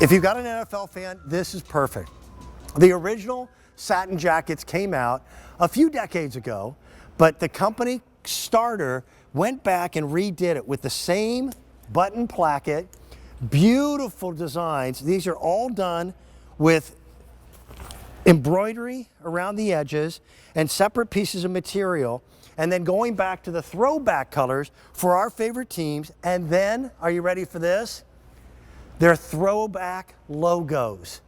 If you've got an NFL fan, this is perfect. The original satin jackets came out a few decades ago, but the company starter went back and redid it with the same button placket, beautiful designs. These are all done with embroidery around the edges and separate pieces of material, and then going back to the throwback colors for our favorite teams. And then, are you ready for this? Their throwback logos.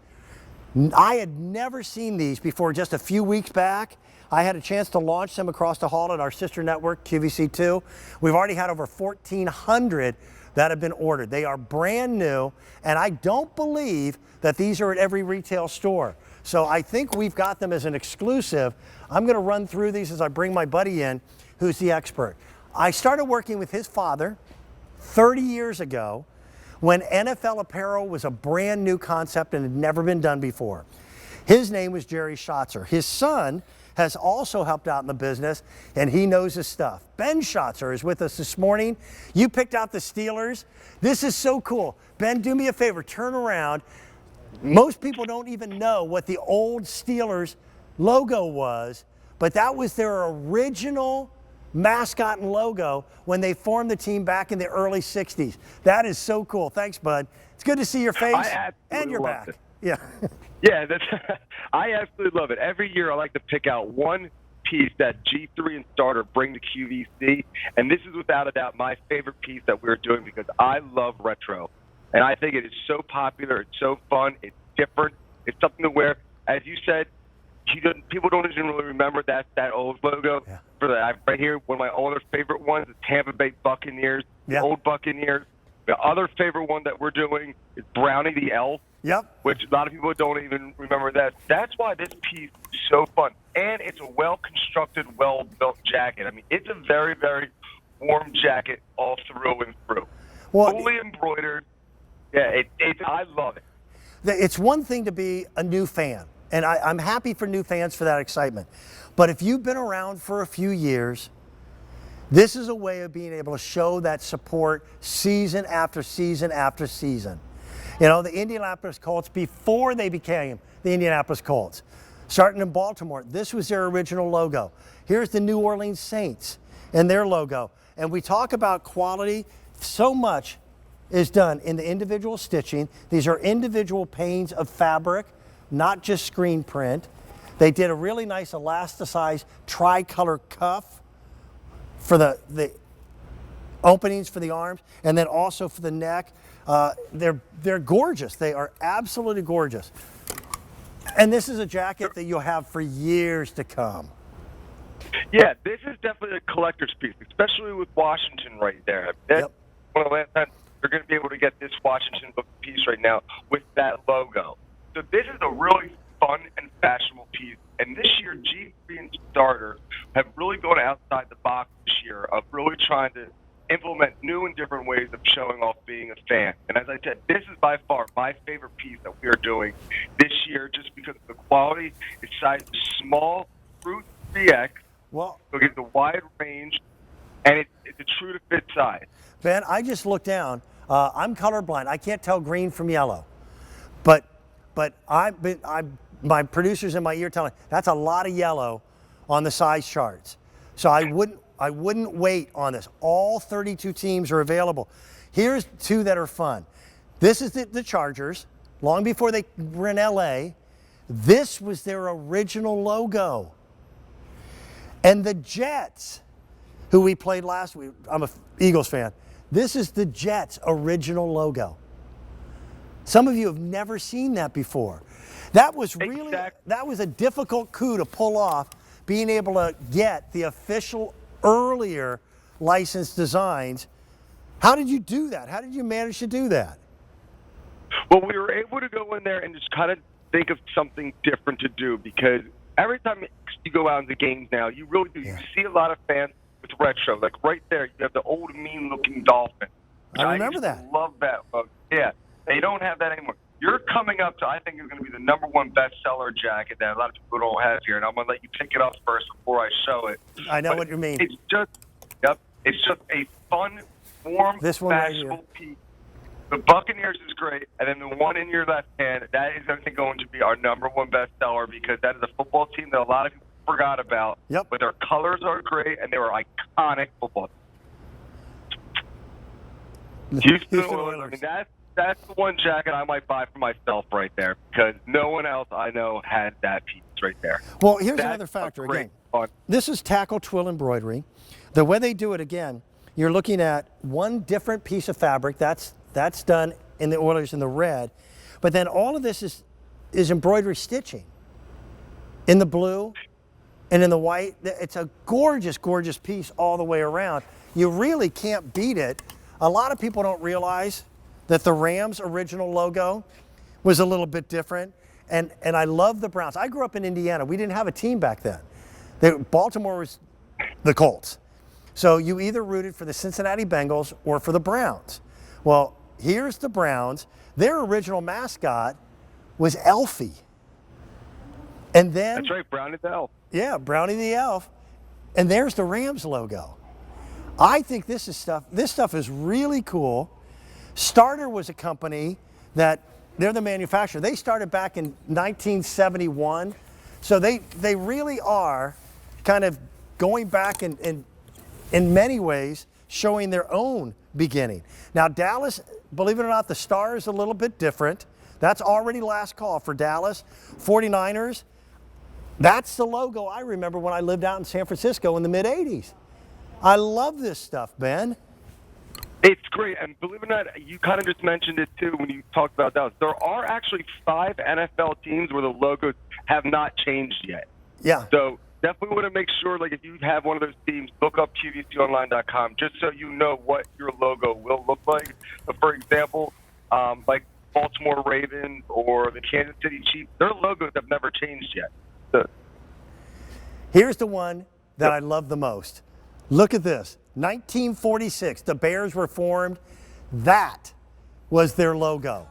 I had never seen these before just a few weeks back. I had a chance to launch them across the hall at our sister network, QVC2. We've already had over 1,400 that have been ordered. They are brand new, and I don't believe that these are at every retail store. So I think we've got them as an exclusive. I'm going to run through these as I bring my buddy in, who's the expert. I started working with his father 30 years ago when NFL apparel was a brand new concept and had never been done before. His name was Jerry Schatzer. His son has also helped out in the business, and he knows his stuff. Ben Schatzer is with us this morning. You picked out the Steelers. This is so cool. Ben, do me a favor, turn around. Most people don't even know what the old Steelers logo was, but that was their original mascot and logo when they formed the team back in the early 60s. That is so cool. Thanks, bud. It's good to see your face and your back. Yeah. Yeah, I absolutely love it. Every year I like to pick out one piece that G3 and Starter bring to QVC, and this is without a doubt my favorite piece that we're doing because I love retro. And I think it is so popular, it's so fun, it's different, it's something to wear. As you said, people don't even really remember that old logo. Yeah. Right here, one of my older favorite ones is Tampa Bay Buccaneers, the old Buccaneers. The other favorite one that we're doing is Brownie the Elf, which a lot of people don't even remember that. That's why this piece is so fun. And it's a well-constructed, well-built jacket. I mean, it's a very, very warm jacket all through and through. Well, fully embroidered. Yeah, I love it. It's one thing to be a new fan, and I'm happy for new fans for that excitement. But if you've been around for a few years, this is a way of being able to show that support season after season after season. You know, the Indianapolis Colts, before they became the Indianapolis Colts, starting in Baltimore, this was their original logo. Here's the New Orleans Saints and their logo. And we talk about quality. So much is done in the individual stitching. These are individual panes of fabric, not just screen print. They did a really nice elasticized tricolor cuff for the openings for the arms, and then also for the neck. They're gorgeous. They are absolutely gorgeous. And this is a jacket that you'll have for years to come. Yeah, this is definitely a collector's piece, especially with Washington right there. That's one of the last times you're going to be able to get this Washington book piece right now with that logo. So this is a really fun and fashionable piece. And this year, G3 and Starter have really gone outside the box this year of really trying to implement new and different ways of showing off being a fan. And as I said, this is by far my favorite piece that we are doing this year just because of the quality. It's sized small through 3X. Well, so it gives a wide range, and it's a true to fit size. Ben, I just looked down. I'm colorblind. I can't tell green from yellow. But my producers in my ear telling me that's a lot of yellow on the size charts. So I wouldn't wait on this. All 32 teams are available. Here's two that are fun. This is the Chargers. Long before they were in LA, this was their original logo. And the Jets, who we played last week, I'm an Eagles fan. This is the Jets' original logo. Some of you have never seen that before. That was really, that was a difficult coup to pull off, being able to get the official earlier licensed designs. How did you do that? How did you manage to do that? Well, we were able to go in there and just kind of think of something different to do because every time you go out into games now, you really do. You see a lot of fans with retro. Like right there, you have the old mean-looking dolphin. I remember that. Love that look. Yeah, they don't have that anymore. You're coming up to, I think, it's going to be the #1 bestseller jacket that a lot of people don't have here, and I'm going to let you pick it up first before I show it. I know what you mean. It's just a fun, warm, this one fashionable right piece. The Buccaneers is great, and then the one in your left hand, that is, I think, going to be our #1 bestseller because that is a football team that a lot of people forgot about. Yep. But their colors are great, and they were iconic football. Houston Oilers. I mean, that's the one jacket I might buy for myself right there because no one else I know had that piece right there. Well, here's another factor again. Fun. This is tackle twill embroidery. The way they do it again, you're looking at one different piece of fabric. That's done in the Oilers in the red, but then all of this is embroidery stitching in the blue and in the white. It's a gorgeous, gorgeous piece all the way around. You really can't beat it. A lot of people don't realize that the Rams' original logo was a little bit different, and I love the Browns. I grew up in Indiana. We didn't have a team back then. Baltimore was the Colts. So you either rooted for the Cincinnati Bengals or for the Browns. Well, here's the Browns. Their original mascot was Elfie. And then That's right, Brownie the Elf. Yeah, Brownie the Elf. And there's the Rams logo. I think this stuff is really cool. Starter was a company that they're the manufacturer. They started back in 1971. So they really are kind of going back and in many ways showing their own beginning. Now Dallas, believe it or not, the star is a little bit different. That's already last call for Dallas. 49ers, that's the logo I remember when I lived out in San Francisco in the mid-'80s. I love this stuff, Ben. It's great, and believe it or not, you kind of just mentioned it too when you talked about Dallas. There are actually 5 NFL teams where the logos have not changed yet. Yeah. So definitely want to make sure, like, if you have one of those teams, look up QVConline.com just so you know what your logo will look like. But for example, like Baltimore Ravens or the Kansas City Chiefs, their logos have never changed yet. So, here's the one that I love the most. Look at this. 1946, the Bears were formed. That was their logo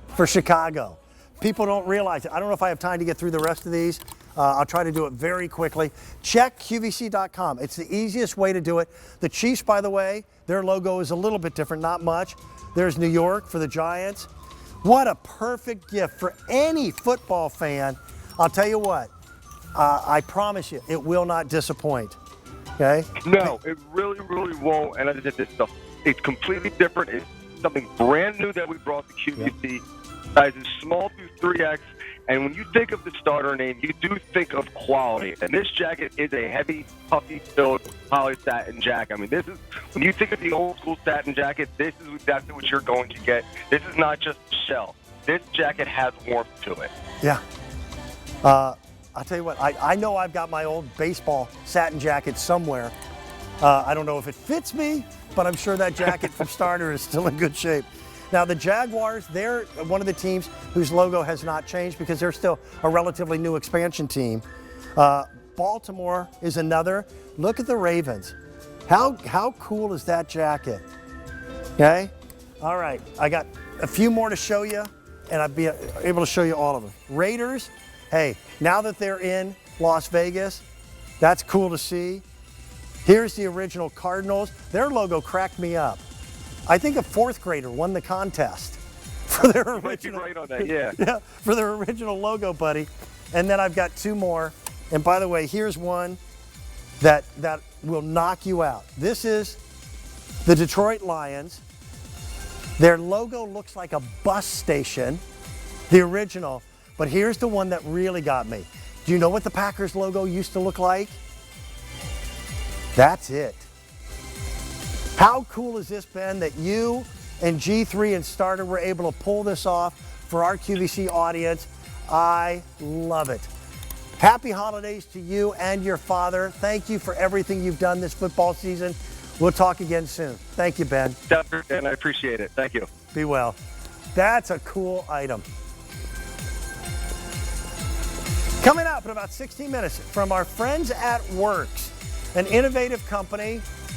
for Chicago. People don't realize it. I don't know if I have time to get through the rest of these. I'll try to do it very quickly. Check QVC.com. It's the easiest way to do it. The Chiefs, by the way, their logo is a little bit different, not much. There's New York for the Giants. What a perfect gift for any football fan. I'll tell you what, I promise you, it will not disappoint. Okay? no, it really, really won't. And as I said, this stuff, it's completely different. It's something brand new that we brought to QVC. Sizes small through 3X. And when you think of the starter name, you do think of quality. And this jacket is a heavy, puffy filled poly satin jacket. I mean, this is, when you think of the old school satin jacket, this is exactly what you're going to get. This is not just a shell. This jacket has warmth to it. Yeah. I'll tell you what, I know I've got my old baseball satin jacket somewhere. I don't know if it fits me, but I'm sure that jacket from Starter is still in good shape. Now the Jaguars, they're one of the teams whose logo has not changed because they're still a relatively new expansion team. Baltimore is another. Look at the Ravens. How cool is that jacket? Okay? All right, I got a few more to show you, and I'll be able to show you all of them. Raiders, hey, now that they're in Las Vegas, that's cool to see. Here's the original Cardinals. Their logo cracked me up. I think a 4th grader won the contest for their original. Right on that, yeah. Yeah, for their original logo, buddy. And then I've got 2 more. And by the way, here's one that will knock you out. This is the Detroit Lions. Their logo looks like a bus station, the original. But here's the one that really got me. Do you know what the Packers logo used to look like? That's it. How cool is this, Ben, that you and G3 and Starter were able to pull this off for our QVC audience? I love it. Happy holidays to you and your father. Thank you for everything you've done this football season. We'll talk again soon. Thank you, Ben. And I appreciate it. Thank you. Be well. That's a cool item. Coming up in about 16 minutes from our friends at Works, an innovative company